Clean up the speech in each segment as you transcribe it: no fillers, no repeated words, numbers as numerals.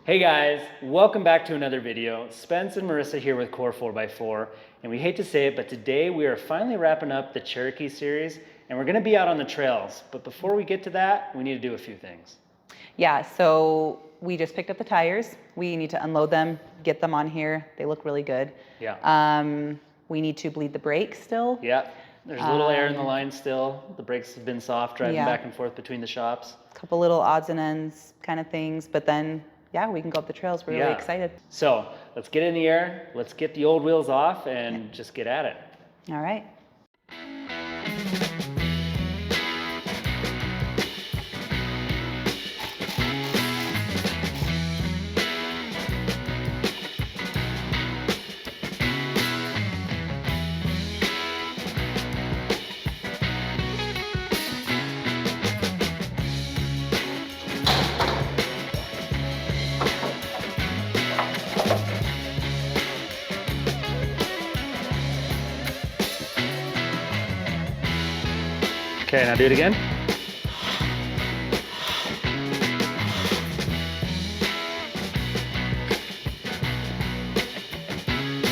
Hey guys, welcome back to another video. Spence and Marissa here with Core 4x4, and we hate to say it, but today we are finally wrapping up the Cherokee series, and we're gonna be out on the trails. But before we get to that, we need to do a few things. Yeah, so we just picked up the tires. We need to unload them, get them on here. They look really good. Yeah. We need to bleed the brakes still. Yeah, there's a little air in the line still. The brakes have been soft, driving back and forth between the shops. A couple little odds and ends kind of things, but then, yeah, we can go up the trails. We're really excited. So let's get in the air, let's get the old wheels off, and just get at it. All right. Okay, now do it again.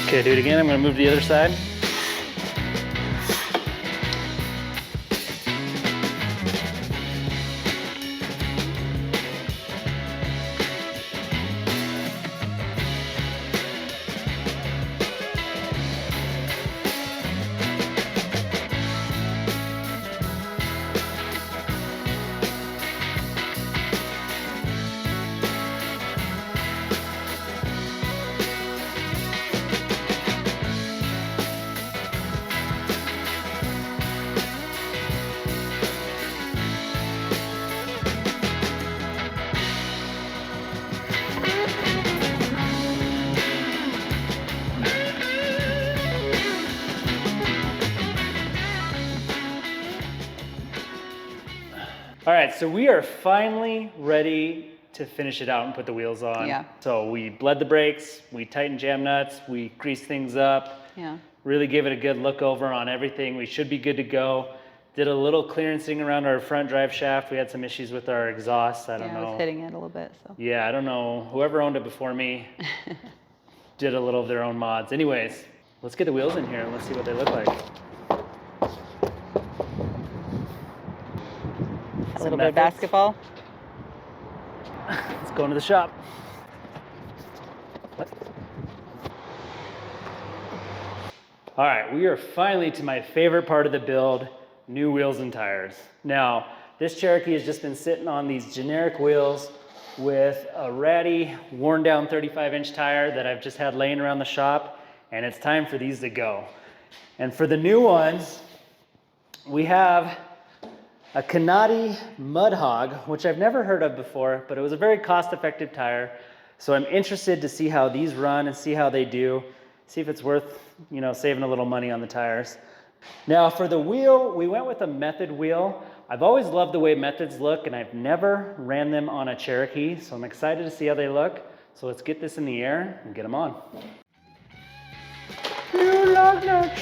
Okay, do it again. I'm gonna move to the other side. All right, so we are finally ready to finish it out and put the wheels on. Yeah. So we bled the brakes, we tightened jam nuts, we greased things up. Yeah. Really give it a good look over on everything. We should be good to go. Did a little clearancing around our front drive shaft. We had some issues with our exhaust. I don't know. I was hitting it a little bit, so. Yeah, I don't know. Whoever owned it before me did a little of their own mods. Anyways, let's get the wheels in here and let's see what they look like. A little bit of basketball. Let's go into the shop. All right, we are finally to my favorite part of the build, new wheels and tires. Now, this Cherokee has just been sitting on these generic wheels with a ratty, worn down 35-inch tire that I've just had laying around the shop, and it's time for these to go. And for the new ones, we have a Canati Mud Hog, which I've never heard of before, but it was a very cost-effective tire. So I'm interested to see how these run and see how they do, see if it's worth, saving a little money on the tires. Now for the wheel, we went with a Method wheel. I've always loved the way Methods look, and I've never ran them on a Cherokee, so I'm excited to see how they look. So let's get this in the air and get them on. New lug nuts.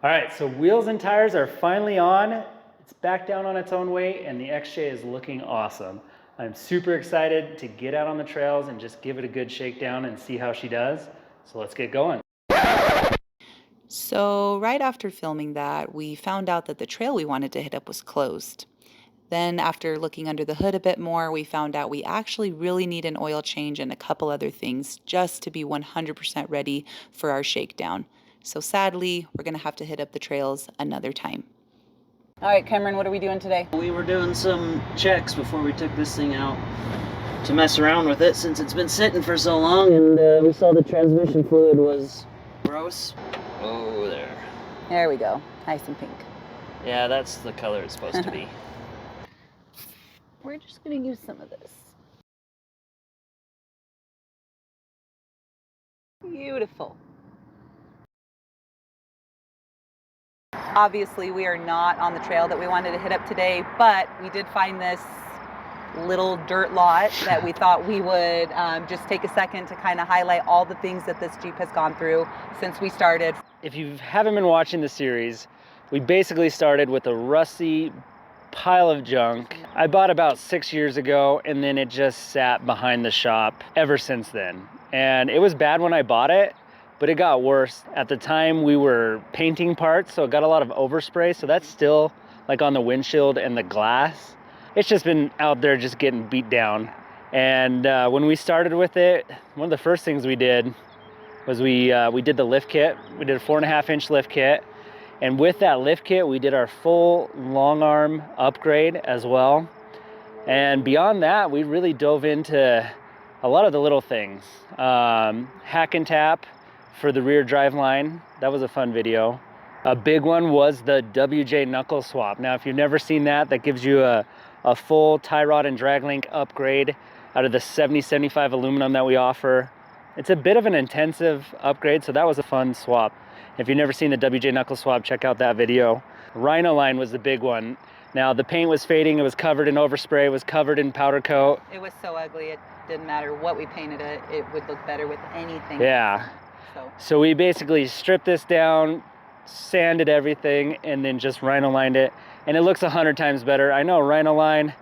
All right, so wheels and tires are finally on. It's back down on its own weight, and the XJ is looking awesome. I'm super excited to get out on the trails and just give it a good shakedown and see how she does. So let's get going. So right after filming that, we found out that the trail we wanted to hit up was closed. Then after looking under the hood a bit more, we found out we actually really need an oil change and a couple other things just to be 100% ready for our shakedown. So sadly, we're gonna have to hit up the trails another time. All right, Cameron, what are we doing today? We were doing some checks before we took this thing out to mess around with it since it's been sitting for so long, and we saw the transmission fluid was gross. Oh, there. There we go, nice and pink. Yeah, that's the color it's supposed to be. We're just gonna use some of this. Beautiful. Obviously, we are not on the trail that we wanted to hit up today, but we did find this little dirt lot that we thought we would just take a second to kind of highlight all the things that this Jeep has gone through since we started. If you haven't been watching the series, we basically started with a rusty pile of junk I bought about 6 years ago, and then it just sat behind the shop ever since then. And it was bad when I bought it, but it got worse. At the time we were painting parts, so it got a lot of overspray, so that's still like on the windshield and the glass. It's just been out there just getting beat down. And when we started with it, one of the first things we did was we did the lift kit. We did a 4.5-inch lift kit. And with that lift kit, we did our full long arm upgrade as well. And beyond that, we really dove into a lot of the little things. Hack and tap for the rear drive line. That was a fun video. A big one was the WJ knuckle swap. Now, if you've never seen that, that gives you a full tie rod and drag link upgrade out of the 7075 aluminum that we offer. It's a bit of an intensive upgrade, so that was a fun swap. If you've never seen the WJ knuckle swap, check out that video. Rhino line was the big one. Now, the paint was fading, it was covered in overspray, it was covered in powder coat. It was so ugly, it didn't matter what we painted it, it would look better with anything. Yeah. So we basically stripped this down, sanded everything, and then just Rhino lined it, and it looks 100 times better. I know Rhino line,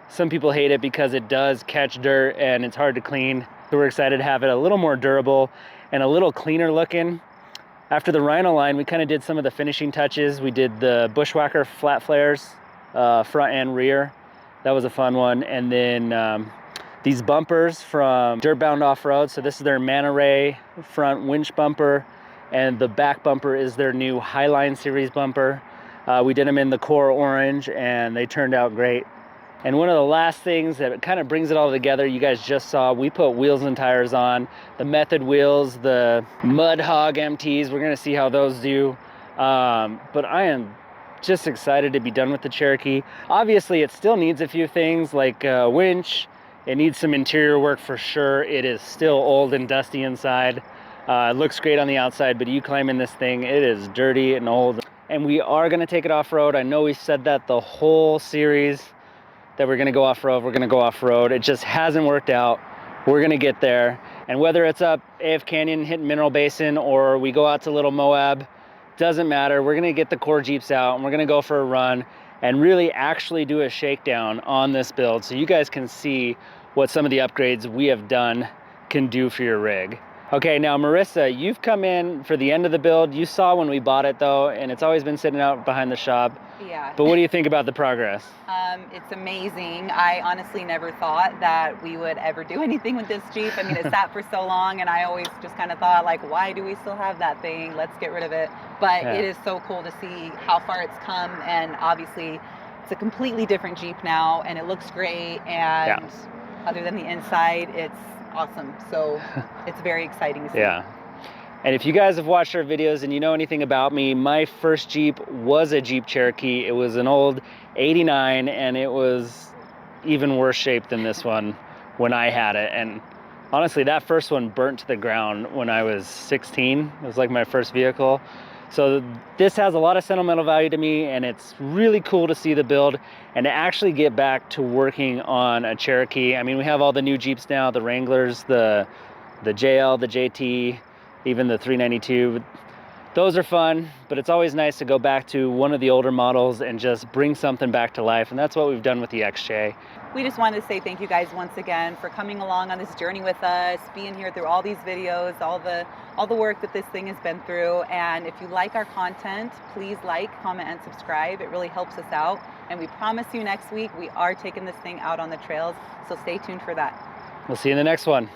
some people hate it because it does catch dirt and it's hard to clean. So we're excited to have it a little more durable and a little cleaner looking. After the Rhino line, we kind of did some of the finishing touches. We did the Bushwhacker flat flares, front and rear. That was a fun one. And then these bumpers from Dirtbound Off-Road. So this is their Manta Ray front winch bumper, and the back bumper is their new Highline series bumper. We did them in the core orange, and they turned out great. And one of the last things that kind of brings it all together, you guys just saw, we put wheels and tires on. The Method wheels, the Mud Hog MTs, we're gonna see how those do. But I am just excited to be done with the Cherokee. Obviously, it still needs a few things like a winch. It needs some interior work for sure. It is still old and dusty inside. It looks great on the outside, but you climb in this thing, it is dirty and old. And we are gonna take it off-road. I know we've said that the whole series, that we're gonna go off-road, we're gonna go off-road. It just hasn't worked out. We're gonna get there. And whether it's up AF Canyon, hitting Mineral Basin, or we go out to Little Moab, doesn't matter. We're gonna get the core Jeeps out, and we're gonna go for a run and really actually do a shakedown on this build so you guys can see what some of the upgrades we have done can do for your rig. Okay, now Marissa, you've come in for the end of the build. You saw when we bought it though, and it's always been sitting out behind the shop. Yeah. But what do you think about the progress? It's amazing. I honestly never thought that we would ever do anything with this Jeep. I mean, it sat for so long, and I always just kind of thought, like, why do we still have that thing? Let's get rid of it. But Yeah. It is so cool to see how far it's come, and obviously it's a completely different Jeep now, and it looks great, and other than the inside, it's awesome. So it's very exciting to see. Yeah. And if you guys have watched our videos and you know anything about me, my first Jeep was a Jeep Cherokee. It was an old 89, and it was even worse shape than this one when I had it. And honestly, that first one burnt to the ground when I was 16. It was like my first vehicle. So this has a lot of sentimental value to me, and it's really cool to see the build and to actually get back to working on a Cherokee. I mean, we have all the new Jeeps now, the Wranglers, the JL, the JT, even the 392. Those are fun, but it's always nice to go back to one of the older models and just bring something back to life, and that's what we've done with the XJ. We just wanted to say thank you guys once again for coming along on this journey with us, being here through all these videos, all the work that this thing has been through. And if you like our content, please like, comment, and subscribe. It really helps us out. And we promise you next week we are taking this thing out on the trails, so stay tuned for that. We'll see you in the next one.